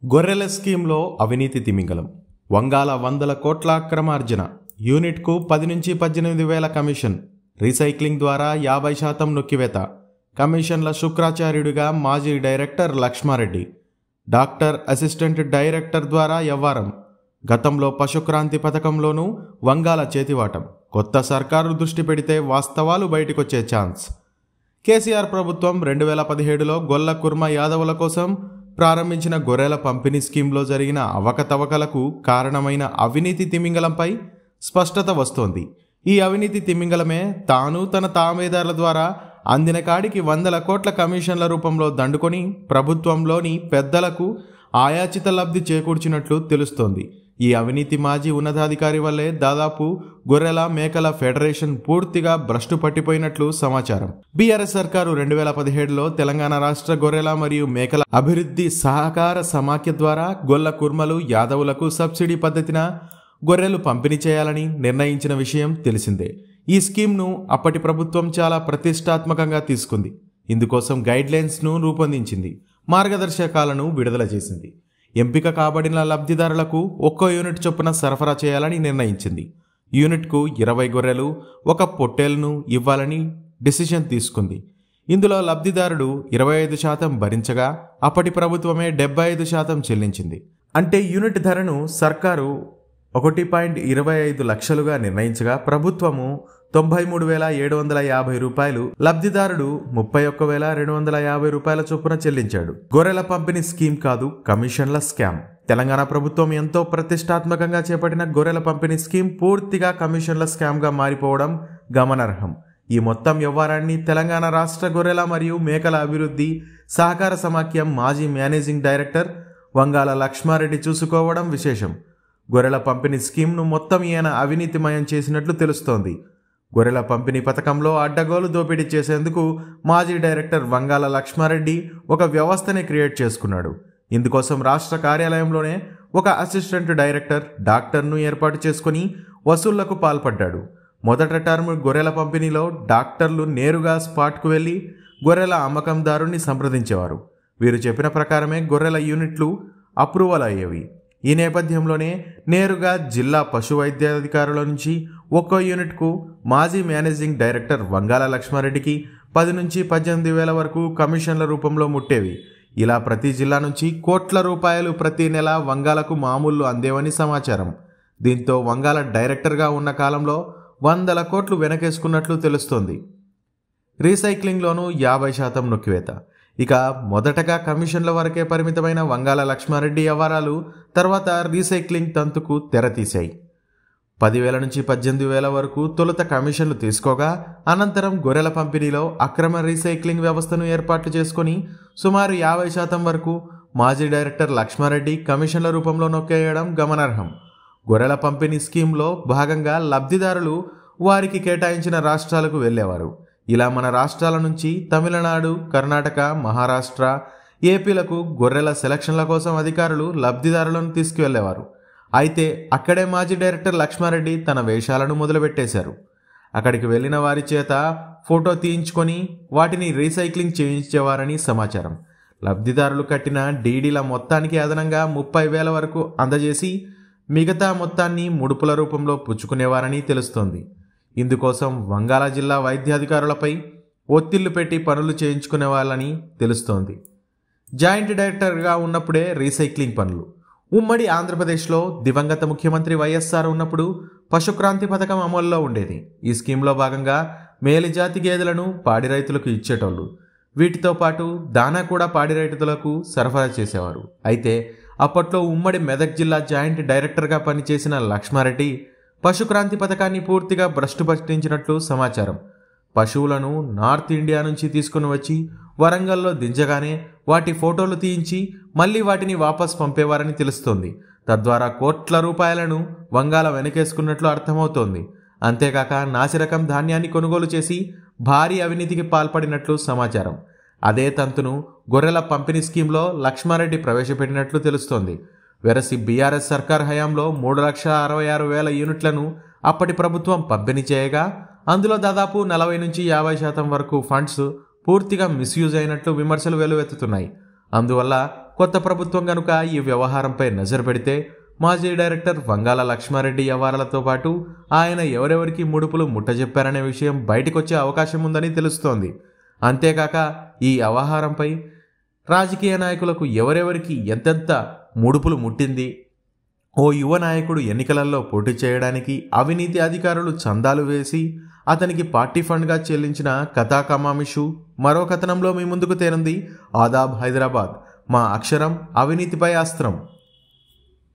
గొర్రెల స్కీమ్లో అవినీతి తిమింగలం. వంగాల వందల కోట్ల అక్రమార్జన. యూనిట్కు 10 నుంచి 18 వేల కమిషన్. రీసైక్లింగ్ ద్వారా 50% నొక్కివేత. కమిషన్ల శుక్రాచార్యుడిగా మాజీ director Lakshma Reddy. Doctor assistant director ద్వారా వ్యవహారం. గతంలో పశుక్రాంతి పథకంలోనూ వంగాల చేతివాటం. కొత్త సర్కారు దృష్టి పెడితే వాస్తవాలు బయటకొచ్చే ఛాన్స్. కేసీఆర్ ప్రభుత్వం 2017లో గొల్ల కుర్మ యాదవుల కోసం ప్రారంభించిన గొర్రెల పంపిణీ స్కీమ్లో జరిగిన అవకతవకలకు కారణమైన అవినీతి తిమింగలంపై స్పష్టత వస్తోంది. ఈ అవినీతి తిమింగలమే తాను తన తామేదారుల ద్వారా అందిన కాడికి 100 కోట్ల కమిషన్ల రూపంలో దండుకొని ప్రభుత్వంలోని పెద్దలకు ఆయాచిత లబ్ధి చేకూర్చినట్లు తెలుస్తోంది. ఈ అవినీతి మాజీ ఉన్నతాధికారి వల్లే దాదాపు గొర్రెల మేకల ఫెడరేషన్ పూర్తిగా భ్రష్టు పట్టిపోయినట్లు సమాచారం. బీఆర్ఎస్ సర్కారు 2017లో తెలంగాణ రాష్ట్ర గొర్రెల మరియు మేకల అభివృద్ధి సహకార సమాఖ్య ద్వారా గొల్ల కుర్మలు యాదవులకు సబ్సిడీ పద్ధతిన గొర్రెలు పంపిణీ చేయాలని నిర్ణయించిన విషయం తెలిసిందే. ఈ స్కీమ్ను అప్పటి ప్రభుత్వం చాలా ప్రతిష్టాత్మకంగా తీసుకుంది. ఇందుకోసం గైడ్లైన్స్ను రూపొందించింది, మార్గదర్శకాలను విడుదల చేసింది. ఎంపిక కాబడిన లబ్ధిదారులకు ఒక్కో యూనిట్ చొప్పున సరఫరా చేయాలని నిర్ణయించింది. యూనిట్కు 20 గొర్రెలు, 1 పొట్టేలును ఇవ్వాలని డిసిషన్ తీసుకుంది. ఇందులో లబ్ధిదారుడు 25% భరించగా అప్పటి ప్రభుత్వమే 75% చెల్లించింది. అంటే యూనిట్ ధరను సర్కారు 1.25 లక్షలుగా నిర్ణయించగా ప్రభుత్వము 93,750 రూపాయలు, లబ్ధిదారుడు 31,250 రూపాయల చొప్పున చెల్లించాడు. గొర్రెల పంపిణీ స్కీమ్ కాదు, కమిషన్ల స్కామ్. తెలంగాణ ప్రభుత్వం ఎంతో ప్రతిష్టాత్మకంగా చేపట్టిన గొర్రెల పంపిణీ స్కీమ్ పూర్తిగా కమిషన్ల స్కామ్గా మారిపోవడం గమనార్హం. ఈ మొత్తం వ్యవహారాన్ని తెలంగాణ రాష్ట్ర గొర్రెల మరియు మేకల అభివృద్ధి సహకార సమాఖ్య మాజీ మేనేజింగ్ డైరెక్టర్ వంగాల లక్ష్మారెడ్డి చూసుకోవడం విశేషం. గొర్రెల పంపిణీ స్కీమ్ను మొత్తం ఈయన అవినీతిమయం చేసినట్లు తెలుస్తోంది. గొర్రెల పంపిణీ పథకంలో అడ్డగోలు దోపిడీ చేసేందుకు మాజీ డైరెక్టర్ వంగాల లక్ష్మారెడ్డి ఒక వ్యవస్థనే క్రియేట్ చేసుకున్నాడు. ఇందుకోసం రాష్ట్ర కార్యాలయంలోనే ఒక అసిస్టెంట్ డైరెక్టర్ డాక్టర్ను ఏర్పాటు చేసుకుని వసూళ్లకు పాల్పడ్డాడు. మొదట టర్మ్ గొర్రెల పంపిణీలో డాక్టర్లు నేరుగా స్పాట్కు వెళ్లి గొర్రెల అమ్మకందారుని సంప్రదించేవారు. వీరు చెప్పిన ప్రకారమే గొర్రెల యూనిట్లు అప్రూవల్ అయ్యేవి. ఈ నేపథ్యంలోనే నేరుగా జిల్లా పశు వైద్యాధికారుల నుంచి ఒక్కో యూనిట్కు మాజీ మేనేజింగ్ డైరెక్టర్ వంగాల లక్ష్మారెడ్డికి 10 నుంచి 18 వేల వరకు కమిషన్ల రూపంలో ముట్టేవి. ఇలా ప్రతి జిల్లా నుంచి కోట్ల రూపాయలు ప్రతి నెల వంగాలకు మామూళ్లు అందేవని సమాచారం. దీంతో వంగాల డైరెక్టర్గా ఉన్న కాలంలో 100 కోట్లు వెనకేసుకున్నట్లు తెలుస్తోంది. రీసైక్లింగ్లోనూ 50% నొక్కివేత. ఇక మొదటగా కమిషన్ల వరకే పరిమితమైన వంగాల లక్ష్మారెడ్డి వ్యవహారాలు తర్వాత రీసైక్లింగ్ తంతుకు తెరతీశాయి. 10,000 నుంచి 18,000 వరకు తొలుత కమిషన్లు తీసుకోగా అనంతరం గొర్రెల పంపిణీలో అక్రమ రీసైక్లింగ్ వ్యవస్థను ఏర్పాటు చేసుకుని సుమారు 50% వరకు మాజీ డైరెక్టర్ లక్ష్మారెడ్డి కమిషన్ల రూపంలో నొక్కేయడం గమనార్హం. గొర్రెల పంపిణీ స్కీమ్లో భాగంగా లబ్ధిదారులు వారికి కేటాయించిన రాష్ట్రాలకు వెళ్లేవారు. ఇలా మన రాష్ట్రాల నుంచి తమిళనాడు, కర్ణాటక, మహారాష్ట్ర, ఏపీలకు గొర్రెల సెలక్షన్ల కోసం అధికారులు లబ్ధిదారులను తీసుకువెళ్లేవారు. అయితే అక్కడే మాజీ డైరెక్టర్ లక్ష్మారెడ్డి తన వేషాలను మొదలుపెట్టేశారు. అక్కడికి వెళ్లిన వారి చేత ఫోటో తీయించుకొని వాటిని రీసైక్లింగ్ చేయించేవారని సమాచారం. లబ్ధిదారులు కట్టిన డీడీల మొత్తానికి అదనంగా 30,000 వరకు అందజేసి మిగతా మొత్తాన్ని ముడుపుల రూపంలో పుచ్చుకునేవారని తెలుస్తోంది. ఇందుకోసం వంగాల జిల్లా వైద్యాధికారులపై ఒత్తిళ్లు పెట్టి పనులు చేయించుకునే వాళ్ళని తెలుస్తోంది. జాయింట్ డైరెక్టర్గా ఉన్నప్పుడే రీసైక్లింగ్ పనులు. ఉమ్మడి ఆంధ్రప్రదేశ్లో దివంగత ముఖ్యమంత్రి వైఎస్ఆర్ ఉన్నప్పుడు పశుక్రాంతి పథకం అమల్లో ఉండేది. ఈ స్కీమ్లో భాగంగా మేలుజాతి గేదెలను పాడి రైతులకు ఇచ్చేటోళ్ళు. వీటితో పాటు దానా కూడా పాడి రైతులకు సరఫరా చేసేవారు. అయితే అప్పట్లో ఉమ్మడి మెదక్ జిల్లా జాయింట్ డైరెక్టర్గా పనిచేసిన లక్ష్మారెడ్డి పశుక్రాంతి పథకాన్ని పూర్తిగా భ్రష్టు పట్టించినట్లు సమాచారం. పశువులను నార్త్ ఇండియా నుంచి తీసుకుని వచ్చి వరంగల్లో దించగానే వాటి ఫోటోలు తీయించి మళ్లీ వాటిని వాపస్ పంపేవారని తెలుస్తోంది. తద్వారా కోట్ల రూపాయలను వంగాల వెనకేసుకున్నట్లు అర్థమవుతోంది. అంతేకాక నాసిరకం ధాన్యాన్ని కొనుగోలు చేసి భారీ అవినీతికి పాల్పడినట్లు సమాచారం. అదే తంతును గొర్రెల పంపిణీ స్కీమ్లో లక్ష్మారెడ్డి ప్రవేశపెట్టినట్లు తెలుస్తోంది. వెరసి బీఆర్ఎస్ సర్కార్ హయాంలో 3,66,000 యూనిట్లను అప్పటి ప్రభుత్వం పంపిణీ చేయగా అందులో దాదాపు 40 నుంచి 50% వరకు ఫండ్స్ పూర్తిగా మిస్యూజ్ అయినట్లు విమర్శలు వెల్లువెత్తుతున్నాయి. అందువల్ల కొత్త ప్రభుత్వం గనుక ఈ వ్యవహారంపై నజరు పెడితే మాజీ డైరెక్టర్ వంగాల లక్ష్మారెడ్డి వ్యవహారాలతో పాటు ఆయన ఎవరెవరికి ముడుపులు ముట్టజెప్పారనే విషయం బయటకొచ్చే అవకాశం ఉందని తెలుస్తోంది. అంతేకాక ఈ వ్యవహారంపై రాజకీయ నాయకులకు ఎవరెవరికి ఎంతెంత ముడుపులు ముట్టింది, ఓ యువ నాయకుడు ఎన్నికలలో పోటీ చేయడానికి అవినీతి అధికారులు చందాలు వేసి అతనికి పార్టీ ఫండ్గా చెల్లించిన కథాకమామిషు మరో కథనంలో మీ ముందుకు తేనుంది. ఆదాబ్ హైదరాబాద్, మా అక్షరం అవినీతిపై అస్త్రం.